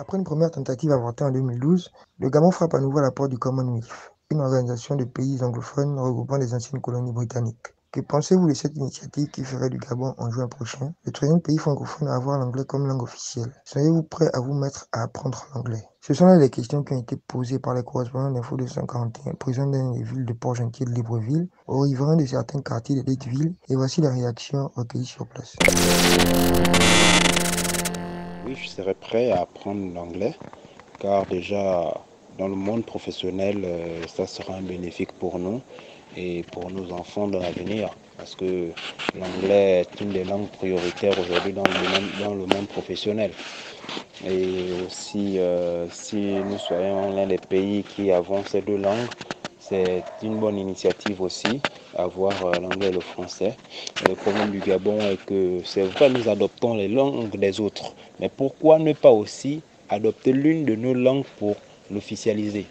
Après une première tentative avortée en 2012, le Gabon frappe à nouveau à la porte du Commonwealth, une organisation de pays anglophones regroupant les anciennes colonies britanniques. Que pensez-vous de cette initiative qui ferait du Gabon en juin prochain le troisième pays francophone à avoir l'anglais comme langue officielle? Seriez-vous prêt à vous mettre à apprendre l'anglais? Ce sont là les questions qui ont été posées par les correspondants d'Info 241, présents dans les villes de Port-Gentil et de Libreville, aux riverains de certains quartiers de Letteville, et voici la réaction recueillie sur place. Oui, je serais prêt à apprendre l'anglais, car déjà dans le monde professionnel, ça sera un bénéfice pour nous et pour nos enfants dans l'avenir, parce que l'anglais est une des langues prioritaires aujourd'hui dans le monde professionnel. Et aussi, si nous soyons l'un des pays qui avons ces deux langues, c'est une bonne initiative aussi, avoir l'anglais et le français. Le problème du Gabon est que c'est vrai, nous adoptons les langues des autres, mais pourquoi ne pas aussi adopter l'une de nos langues pour l'officialiser?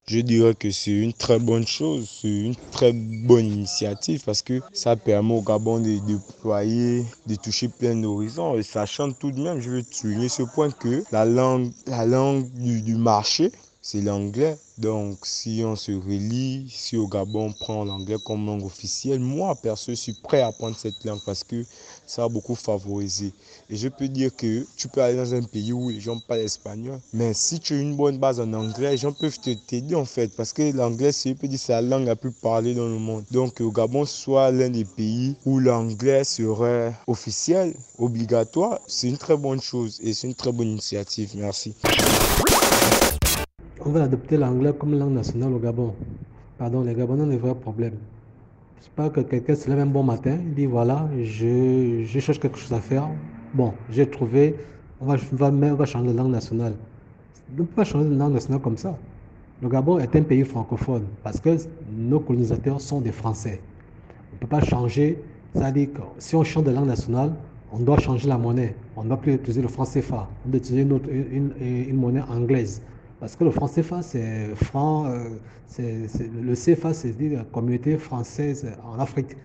Je dirais que c'est une très bonne chose, c'est une très bonne initiative parce que ça permet au Gabon de déployer, de toucher plein d'horizons. Et sachant tout de même, je veux souligner ce point que la langue du marché, c'est l'anglais. Donc, si on se relie, si au Gabon on prend l'anglais comme langue officielle, moi, perso, je suis prêt à apprendre cette langue parce que ça a beaucoup favorisé. Et je peux dire que tu peux aller dans un pays où les gens parlent espagnol, mais si tu as une bonne base en anglais, les gens peuvent t'aider en fait, parce que l'anglais, c'est la langue la plus parlée dans le monde. Donc, au Gabon soit l'un des pays où l'anglais serait officiel, obligatoire, c'est une très bonne chose et c'est une très bonne initiative. Merci. On va adopter l'anglais comme langue nationale au Gabon. Pardon, les Gabonais ont des vrais problèmes. C'est pas que quelqu'un se lève un bon matin, il dit voilà, je cherche quelque chose à faire. Bon, j'ai trouvé, on va changer de langue nationale. On ne peut pas changer de langue nationale comme ça. Le Gabon est un pays francophone parce que nos colonisateurs sont des Français. On ne peut pas changer, c'est-à-dire que si on change de langue nationale, on doit changer la monnaie. On ne doit plus utiliser le franc CFA, on doit utiliser une monnaie anglaise. Parce que le franc CFA, c'est franc, le CFA, c'est la communauté française en Afrique.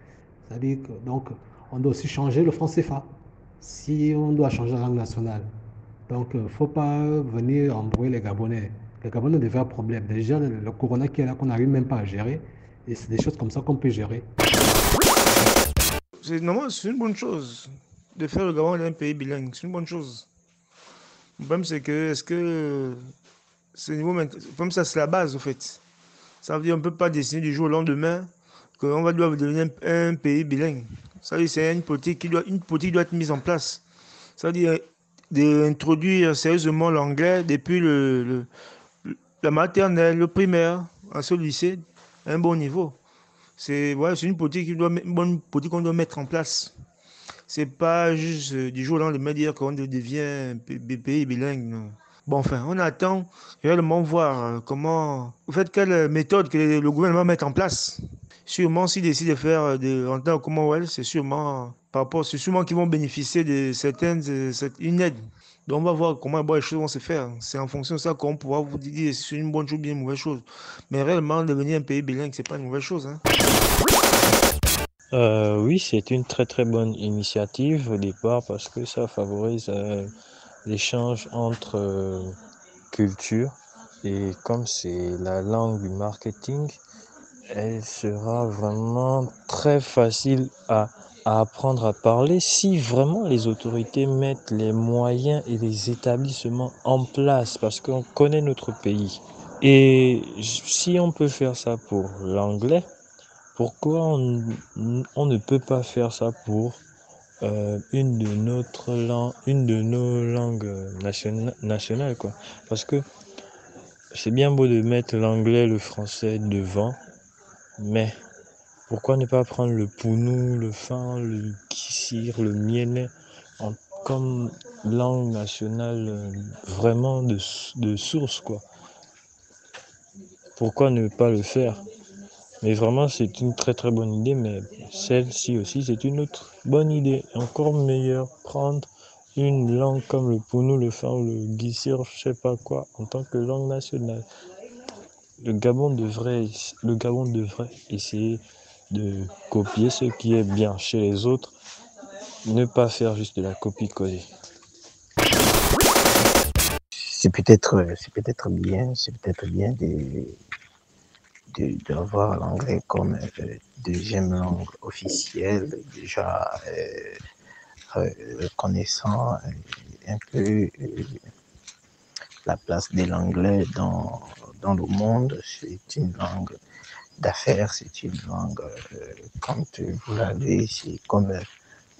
C'est-à-dire que, donc, on doit aussi changer le franc CFA si on doit changer la langue nationale. Donc, il ne faut pas venir embrouiller les Gabonais. Les Gabonais ont des vrais problèmes. Déjà, le corona qui est là, qu'on n'arrive même pas à gérer, et c'est des choses comme ça qu'on peut gérer. Normalement, c'est une bonne chose de faire le Gabon d'un pays bilingue. C'est une bonne chose. Le problème, c'est que, est-ce que c'est niveau comme ça, c'est la base, en fait. Ça veut dire qu'on ne peut pas décider du jour au lendemain qu'on doit devenir un pays bilingue. Ça veut dire que c'est une politique qui doit être mise en place. Ça veut dire d'introduire sérieusement l'anglais depuis la maternelle, le primaire, à ce lycée, à un bon niveau. C'est une politique une bonne politique qu'on doit mettre en place. C'est pas juste du jour au lendemain dire qu'on devient pays bilingue. Non. Bon, enfin, on attend réellement voir comment, au fait, quelle méthode que le gouvernement va mettre en place. Sûrement, s'il décide de faire de rentrer au Commonwealth, c'est sûrement c'est sûrement qu'ils vont bénéficier de une aide. Donc, on va voir comment les choses vont se faire. C'est en fonction de ça qu'on pourra vous dire si c'est une bonne chose ou bien une mauvaise chose. Mais réellement, devenir un pays bilingue, c'est pas une mauvaise chose. Hein. Oui, c'est une très très bonne initiative au départ parce que ça favorise l'échange entre cultures et comme c'est la langue du marketing, elle sera vraiment très facile à apprendre à parler si vraiment les autorités mettent les moyens et les établissements en place parce qu'on connaît notre pays. Et si on peut faire ça pour l'anglais, pourquoi on ne peut pas faire ça pour une de nos langues nationales, quoi. Parce que c'est bien beau de mettre l'anglais, le français devant, mais pourquoi ne pas prendre le pounou, le fin, le kissir, le miennet comme langue nationale vraiment de source, quoi. Pourquoi ne pas le faire? Mais vraiment, c'est une très très bonne idée, mais celle-ci aussi, c'est une autre bonne idée, encore meilleure. Prendre une langue comme le pounou, le fan, le guissir, je sais pas quoi, en tant que langue nationale. Le Gabon devrait essayer de copier ce qui est bien chez les autres, ne pas faire juste de la copie-coller. c'est peut-être bien d'avoir l'anglais comme deuxième langue officielle, déjà connaissant un peu la place de l'anglais dans le monde. C'est une langue d'affaires, c'est une langue, quand vous l'avez, c'est comme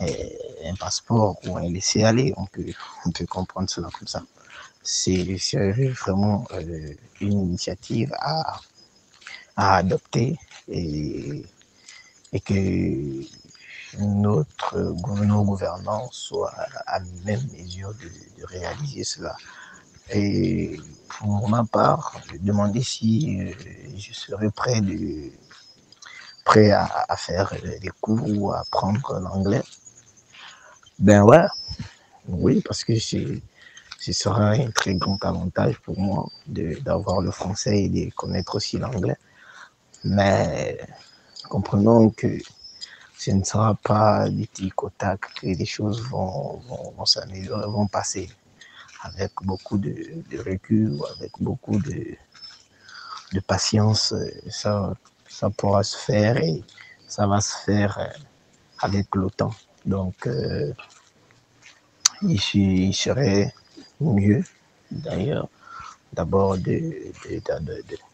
un passeport ou un laisser-aller, on peut comprendre cela comme ça. C'est vraiment une initiative à adopter et que nos gouvernants soient à même mesure de réaliser cela. Et pour ma part, demander si je serais prêt à faire des cours ou à apprendre l'anglais. Ben ouais, oui, parce que ce sera un très grand avantage pour moi d'avoir le français et de connaître aussi l'anglais. Mais comprenons que ce ne sera pas du tic au tac que les choses vont s'améliorer, vont passer avec beaucoup de recul, avec beaucoup de patience. Ça pourra se faire et ça va se faire avec le temps. Donc, il serait mieux, d'ailleurs, d'abord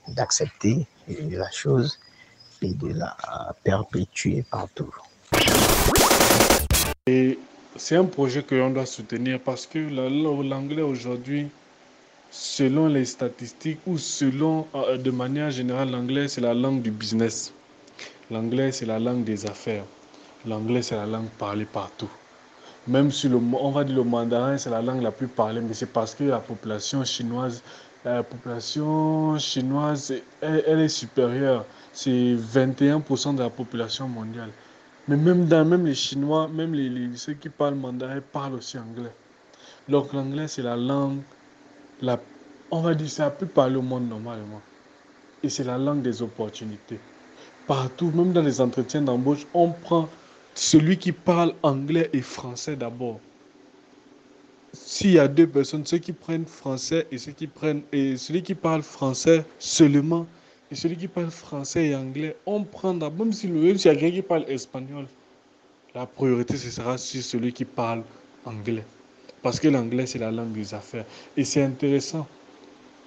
d'accepter la chose et de la perpétuer partout. Et c'est un projet que l'on doit soutenir parce que l'anglais aujourd'hui, selon les statistiques ou selon, de manière générale, l'anglais c'est la langue du business. L'anglais c'est la langue des affaires. L'anglais c'est la langue parlée partout. Même si on va dire le mandarin c'est la langue la plus parlée, mais c'est parce que la population chinoise, elle est supérieure. C'est 21% de la population mondiale. Mais même les Chinois, même ceux qui parlent mandarin parlent aussi anglais. Donc l'anglais, c'est la langue, on va dire, c'est la plus parlée au monde normalement. Et c'est la langue des opportunités. Partout, même dans les entretiens d'embauche, on prend celui qui parle anglais et français d'abord. S'il y a deux personnes, ceux qui prennent français et celui qui parle français seulement et celui qui parle français et anglais, on prend d'abord, même s'il y a quelqu'un qui parle espagnol, la priorité, ce sera sur celui qui parle anglais. Parce que l'anglais, c'est la langue des affaires. Et c'est intéressant.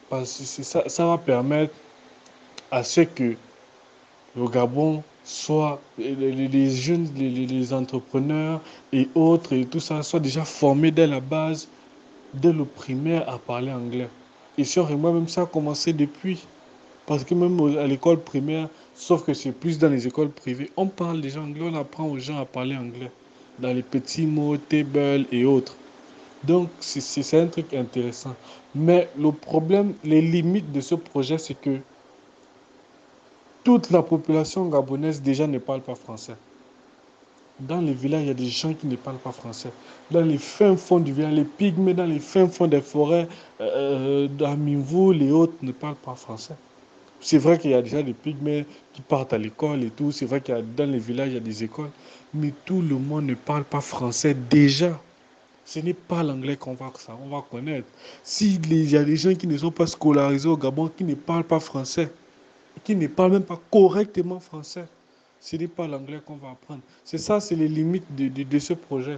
Parce que ça va permettre à ce que le Gabon soit, les jeunes, les entrepreneurs et autres, et tout ça, soient déjà formés dès la base, dès le primaire, à parler anglais. Et sur moi-même, ça a commencé depuis. Parce que même à l'école primaire, sauf que c'est plus dans les écoles privées, on parle déjà anglais, on apprend aux gens à parler anglais. Dans les petits mots, table et autres. Donc, c'est un truc intéressant. Mais le problème, les limites de ce projet, c'est que toute la population gabonaise déjà ne parle pas français. Dans les villages, il y a des gens qui ne parlent pas français. Dans les fins fonds du village, les pygmées, dans les fins fonds des forêts, d'Amivoul et autres, ne parlent pas français. C'est vrai qu'il y a déjà des pygmées qui partent à l'école et tout. C'est vrai qu'il y a dans les villages, il y a des écoles. Mais tout le monde ne parle pas français déjà. Ce n'est pas l'anglais on va connaître. Il y a des gens qui ne sont pas scolarisés au Gabon, qui ne parlent pas français, qui ne parlent même pas correctement français, ce n'est pas l'anglais qu'on va apprendre. C'est ça, c'est les limites de ce projet.